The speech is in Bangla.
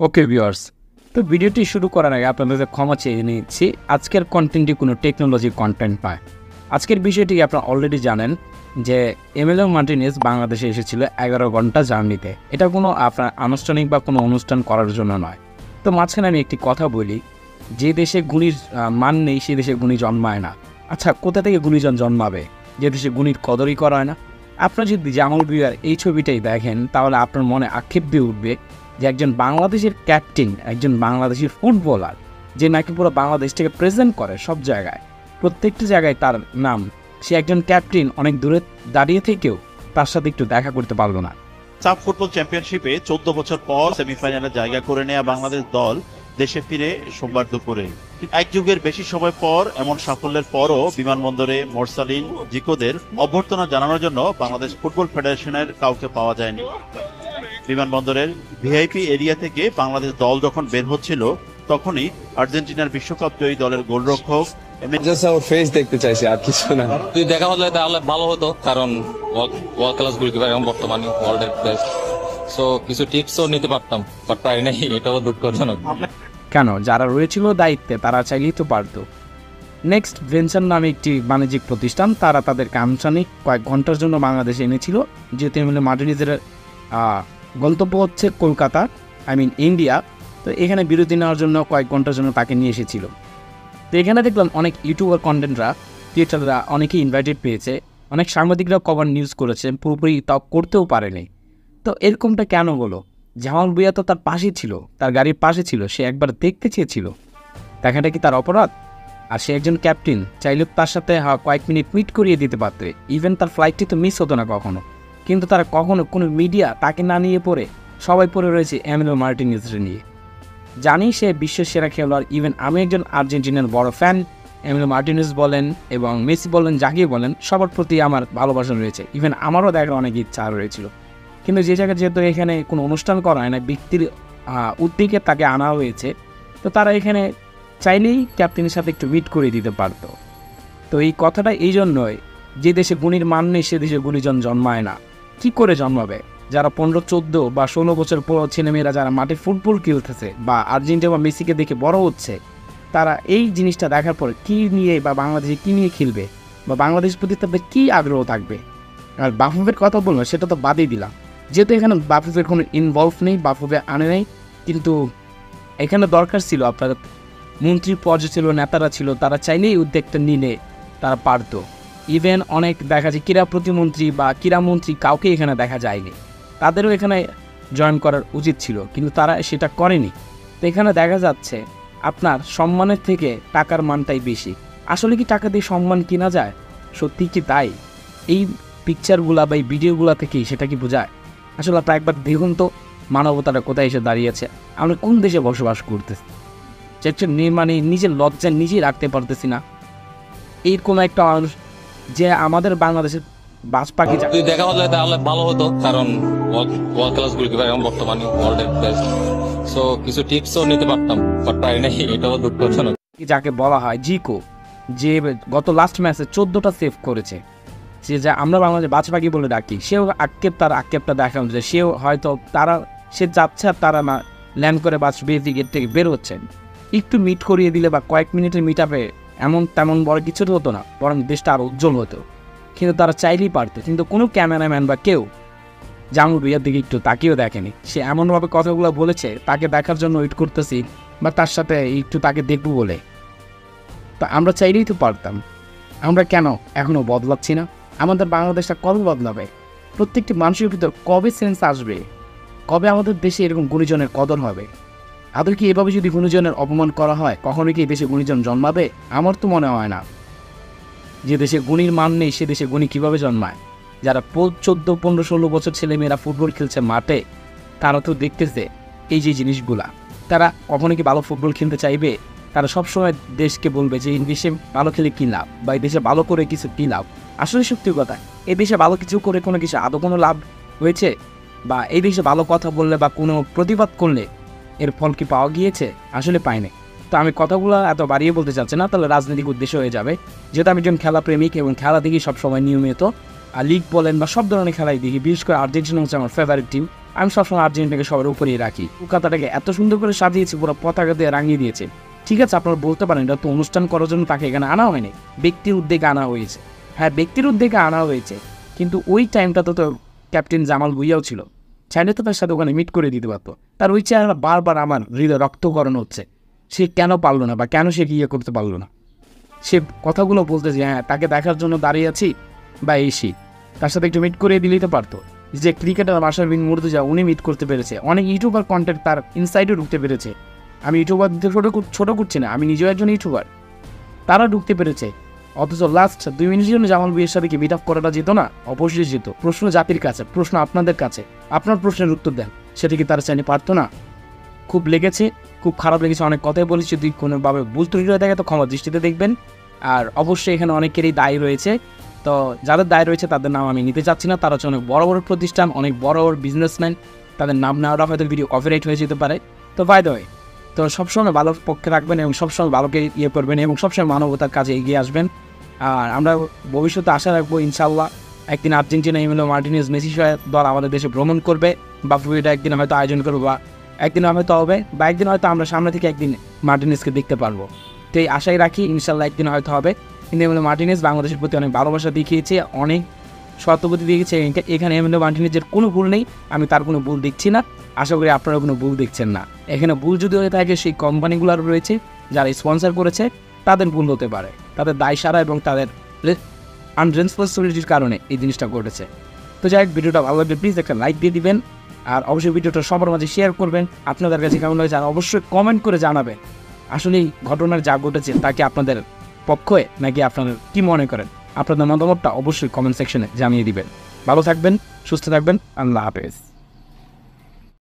ওকে ভিউয়ার্স, তো ভিডিওটি শুরু করার আগে আপনাদের ক্ষমা চেয়ে নিচ্ছি। আজকের কন্টেন্টটি কোনো টেকনোলজি কন্টেন্ট নয়। আজকের বিষয়টি আপনারা অলরেডি জানেন যে এমিলিয়ানো মার্টিনেজ বাংলাদেশে এসেছিল 11 ঘন্টা জার্নিতে। এটা কোনো আপনার আনুষ্ঠানিক বা কোনো অনুষ্ঠান করার জন্য নয়। তো মাঝখানে আমি একটি কথা বলি, যে দেশে গুণীর মান নেই সে দেশে গুণী জন্মায় না। আচ্ছা, কোথা থেকে গুণীজন জন্মাবে যে দেশে গুণীর কদরই করা হয় না? আপনারা যদি জামাল ভুঁইয়ার এই ছবিটাই দেখেন তাহলে আপনার মনে আক্ষেপ দিয়ে উঠবে যে একজন বাংলাদেশের ক্যাপ্টেন, একজন বাংলাদেশের ফুটবলার যে নাকি পুরো বাংলাদেশটাকে প্রেজেন্ট করে সব জায়গায়, প্রত্যেকটি জায়গায় তার নাম, সে একজন ক্যাপ্টেন অনেক দূরে দাঁড়িয়ে থেকেও তার সাথে একটু দেখা করতে পারলো না। সাফ ফুটবল চ্যাম্পিয়নশিপে 14 বছর পর সেমিফাইনালে জায়গা করে নেওয়া বাংলাদেশ দল দেশে ফিরে সোমবার দুপুরে। এক যুগের বেশি সময় পর এমন সাফল্যের পরও বিমানবন্দরে মোরসালিন জিকোদের অভ্যর্থনা জানানোর জন্য বাংলাদেশ ফুটবল ফেডারেশনের কাউকে পাওয়া যায়নি। বিমানবন্দরের ভিআইপি এরিয়া থেকে বাংলাদেশ দল যখন বের হচ্ছিল তখনই আর্জেন্টিনার বিশ্বকাপ জয়ী দলের গোলরক্ষক দেখতে চাইছি, আর কিছু না। যদি দেখা হলে তাহলে ভালো হতো, কারণ ওয়ার্ল্ড ক্লাস গোলকিপার এখন বর্তমানে ওয়ার্ল্ডের বেস্ট। সো কিছু টিপসও নিতে পারতাম, বাট পারি নাই, এটাও দুঃখজনক। কেন, যারা রয়েছিল দায়িত্বে তারা চাইলেই তো পারত। নেক্সট ভেঞ্চার নামে একটি বাণিজ্যিক প্রতিষ্ঠান, তারা তাদেরকে আনুষ্ঠানিক কয়েক ঘন্টার জন্য বাংলাদেশে এনেছিল। যেহেতু এমিলিয়ানো মার্টিনেজের গন্তব্য হচ্ছে কলকাতা, ইন্ডিয়া, তো এখানে বিরতি নেওয়ার জন্য কয়েক ঘন্টার জন্য তাকে নিয়ে এসেছিল। তো এখানে দেখলাম অনেক ইউটিউবার কন্টেন্টরা, ক্রিয়েটাররা অনেকেই ইনভাইটেড পেয়েছে, অনেক সাংবাদিকরা কভার নিউজ করেছে, পুরোপুরি তাও করতেও পারেনি। তো এরকমটা কেন হলো? জামাল ভুঁইয়া তো তার পাশে ছিল, তার গাড়ির পাশে ছিল, সে একবার দেখতে চেয়েছিল, দেখাটা কি তার অপরাধ? আর সে একজন ক্যাপ্টেন, চাইলে তার সাথে কয়েক মিনিট মিট করিয়ে দিতে পারতে, ইভেন তার ফ্লাইটটি তো মিস হতো না কখনো। কিন্তু তারা কখনো কোনো মিডিয়া তাকে না নিয়ে পড়ে, সবাই পড়ে রয়েছে এমিলিয়ানো মার্টিনেজকে নিয়ে। জানি সে বিশ্বের সেরা খেলোয়াড়, ইভেন আমি একজন আর্জেন্টিনার বড় ফ্যান। এমিলিয়ানো মার্টিনেজ বলেন এবং মেসি বলেন, যাকে বলেন, সবার প্রতি আমার ভালোবাসা রয়েছে, ইভেন আমারও দেখার অনেক ইচ্ছা রয়েছিল। কিন্তু যে জায়গায় যেহেতু এখানে কোনো অনুষ্ঠান করা হয় না, ব্যক্তির উদ্যোগে তাকে আনা হয়েছে, তো তারা এখানে চাইলেই ক্যাপ্টেনের সাথে একটু মিট করে দিতে পারতো। তো এই কথাটা এই জন্যই, যে দেশে গুণীর মান নেই সে দেশে গুণীজন জন্মায় না। কি করে জন্মাবে? যারা 15, 14 বা 16 বছর পর ছেলেমেয়েরা যারা মাঠে ফুটবল খেলতেছে বা আর্জেন্টিনা বা মেসিকে দেখে বড় হচ্ছে, তারা এই জিনিসটা দেখার পরে কী নিয়ে বা বাংলাদেশে কী নিয়ে খেলবে বা বাংলাদেশের প্রতি তাদের কী আগ্রহ থাকবে? আর বাফুফের কথা বলবো সেটা তো বাদই দিলাম, যেহেতু এখানে বাফুফের কোনো ইনভলভ নেই, বাফুফে আনে নেই। কিন্তু এখানে দরকার ছিল আপনার মন্ত্রী পর্যায়ে ছিল, নেতারা ছিল, তারা চাইলেই উদ্যোগটা নিলে তারা পারতো। ইভেন অনেক দেখা যায় ক্রীড়া প্রতিমন্ত্রী বা ক্রীড়ামন্ত্রী কাউকে এখানে দেখা যায়নি, তাদেরও এখানে জয়েন করার উচিত ছিল, কিন্তু তারা সেটা করেনি। তো এখানে দেখা যাচ্ছে আপনার সম্মানের থেকে টাকার মানটাই বেশি। আসলে কি টাকা দিয়ে সম্মান কিনা যায়? সত্যি কি তাই? এই পিকচারগুলা বা এই ভিডিওগুলা থেকেই সেটা কি বোঝায়? আসলে আপনার একবার দেখুন তো মানবতাটা কোথায় এসে দাঁড়িয়েছে, আমরা কোন দেশে বসবাস করতেছি, যে নিজের লজ্জা নিজেই রাখতে পারতেছি না। এইরকম একটা মানুষ যে আমাদের বাংলাদেশের বাজ পাখি। যদি দেখা হলে তাহলে ভালো হতো, কারণ ওয়ার্ল্ড ক্লাস গোলকিপার এখন বর্তমানে ওয়ার্ল্ডের বেস্ট। সো কিছু টিপসও নিতে পারতাম, বাট পারি নাই, এটাও দুঃখজনক। যাকে বলা হয় জিকো, যে গত লাস্ট ম্যাচে 14টা সেভ করেছে, সে যা আমরা বাংলাদেশে বাজ পাখি বলে ডাকি, সেও আক্ষেপটা দেখানো যে সেও হয়তো সে যাচ্ছে আর তারা না ল্যান্ড করে বাস বেসি গেট থেকে বের হচ্ছেন। একটু মিট করিয়ে দিলে বা কয়েক মিনিটের মিট আপে তেমন বড় কিছু হতো না, বরং দেশটা আরও উজ্জ্বল হতো। কিন্তু তারা চাইলেই পারতো, কিন্তু কোনো ক্যামেরাম্যান বা কেউ জামাল ভুঁইয়ার দিকে একটু তাকিয়েও দেখেনি। সে এমনভাবে কথাগুলো বলেছে, তাকে দেখার জন্য ওয়েট করতেছি বা তার সাথে একটু তাকে দেখবো বলে। তো আমরা চাইলেই তো পারতাম, আমরা কেন এখনও বদলাচ্ছি না? আমাদের বাংলাদেশটা কবে বদলাবে? প্রত্যেকটি মানুষের ভিতর কবে সেন্স আসবে? কবে আমাদের দেশে এরকম গুণীজনের কদর হবে? আদৌ কি এভাবে যদি গুণীজনের অপমান করা হয়, কখনো কি এই দেশে গুণীজন জন্মাবে? আমার তো মনে হয় না। যে দেশে গুণীর মান নেই সে দেশে গুণী কীভাবে জন্মায়? যারা 14, 15, 16 বছর ছেলেমেয়েরা ফুটবল খেলছে মাঠে, তারা তো দেখতেছে এই যে জিনিসগুলা। তারা কখনো কি ভালো ফুটবল খেলতে চাইবে? তারা সবসময় দেশকে বলবে যে এই দেশে ভালো খেলে কী লাভ, বা এই দেশে ভালো করে কিছু কী লাভ? আসলে সত্যি কথা, এই দেশে ভালো কিছু করে কোনো কিছু আদৌ কোনো লাভ হয়েছে? বা এই দেশে ভালো কথা বললে বা কোনো প্রতিবাদ করলে এর ফল কি পাওয়া গিয়েছে? আসলে পায়নি। তো আমি কথাগুলো এত বাড়িয়ে বলতে চাচ্ছি না, তাহলে রাজনৈতিক উদ্দেশ্য হয়ে যাবে। যেহেতু আমি একজন খেলা প্রেমিক এবং খেলা দেখি সবসময় নিয়মিত, আর লিগ বলেন বা সব ধরনের খেলাই দেখি, বিশেষ করে আর্জেন্টিনা হচ্ছে আমার ফেভারিট টিম। আমি সবসময় আর্জেন্টিনাকে সবার উপরেই রাখি। কলকাতাটাকে এত সুন্দর করে সাজিয়েছে, পুরো পতাকা দিয়ে রাঙিয়ে দিয়েছে। ঠিক আছে, আপনারা বলতে পারেন এটা তো অনুষ্ঠান করার জন্য তাকে এখানে আনা হয়নি, ব্যক্তির উদ্যোগে আনা হয়েছে। হ্যাঁ, ব্যক্তির উদ্যোগে আনা হয়েছে, কিন্তু ওই টাইমটাতে তো ক্যাপ্টেন জামাল ভুঁইয়াও ছিল, চাইলে তো তার সাথে ওখানে মিট করে দিতে পারতো। তার ওই চেহারা বারবার আমার হৃদয় রক্তকরণ হচ্ছে। সে কেন পারলো না, বা কেন সে ইয়ে করতে পারলো না? সে কথাগুলো বলতে যে হ্যাঁ তাকে দেখার জন্য দাঁড়িয়ে আছি বা এসি, তার সাথে একটু মিট করে দিলেই তো পারতো। যে ক্রিকেটার মাশরাফি বিন মুর্তজা, উনি মিট করতে পেরেছে, অনেক ইউটিউবার কন্টেন্ট তার ইনসাইডে ঢুকতে পেরেছে। আমি ইউটিউবারদের ছোট করছি না, আমি নিজেও একজন ইউটিউবার, তারা ঢুকতে পেরেছে। অথচ লাস্ট 2 মিনিটের জন্য জামাল ভুঁইয়ার সাথে কি মিট আপ করাটা যেত না? অবশ্যই যেত। প্রশ্ন জাতির কাছে, প্রশ্ন আপনাদের কাছে, আপনার প্রশ্নের উত্তর দেন, সেটা কি তারা চাইলে পারতো না? খুব লেগেছে, খুব খারাপ লেগেছে, অনেক কথাই বলেছি। যদি কোনোভাবে ভুল ত্রুটি হয়ে থাকে তো ক্ষমা দৃষ্টিতে দেখবেন। আর অবশ্যই এখানে অনেকেরই দায় রয়েছে, তো যাদের দায় রয়েছে তাদের নাম আমি নিতে চাচ্ছি না। তারা হচ্ছে অনেক বড় বড় প্রতিষ্ঠান, অনেক বড় বড় বিজনেসম্যান, তাদের নাম নেওয়াটা হয়তো ভিডিও কপিরাইট হয়ে যেতে পারে। তো বাই দ্য ওয়ে, তো সবসময় ভালোর পক্ষে রাখবেন এবং সবসময় ভালোকে ইয়ে করবেন এবং সবসময় মানবতার কাজে এগিয়ে আসবেন। আর আমরা ভবিষ্যতে আশা রাখবো ইনশাল্লাহ একদিন আর্জেন্টিনা, এমিলিও মার্টিনেজ, মেসি দল আমাদের দেশে ভ্রমণ করবে, বা ফুয়েটা একদিন হয়তো আয়োজন করবো, বা একদিন হয়তো হবে, বা একদিন হয়তো আমরা সামনে থেকে একদিন মার্টিনেজকে দেখতে পারবো। তো এই আশাই রাখি ইনশাল্লাহ একদিন হয়তো হবে। কিন্তু এমিলিও মার্টিনেজ বাংলাদেশের প্রতি অনেক ভালোবাসা দেখিয়েছে, অনেক সত্যবতী দিয়েছে। এখানে এমিলিও মার্টিনেজের কোনো ভুল নেই, আমি তার কোনো ভুল দেখছি না, আশা করি আপনারা কোনো ভুল দেখছেন না। এখানে ভুল যদি হয়ে থাকে সেই কোম্পানিগুলোর রয়েছে যারা স্পন্সর করেছে, তাদের ভুল হতে পারে, তাদের দায় সারা এবং তাদের আনরেসপন্সিবিলিটির কারণে এই জিনিসটা ঘটেছে। তো যাই হোক, ভিডিওটা ভালো লাগলে প্লিজ একটা লাইক দিয়ে দিবেন, আর অবশ্যই ভিডিওটা সবার মাঝে শেয়ার করবেন। আপনাদের কাছে কেমন হয়েছে আর অবশ্যই কমেন্ট করে জানাবেন আসলে এই ঘটনার যা ঘটেছে তা কি আপনাদের পক্ষে নাকি আপনাদের কি মনে করেন। আপনাদের মতামতটা অবশ্যই কমেন্ট সেকশনে জানিয়ে দিবেন। ভালো থাকবেন, সুস্থ থাকবেন, আল্লাহ হাফেজ।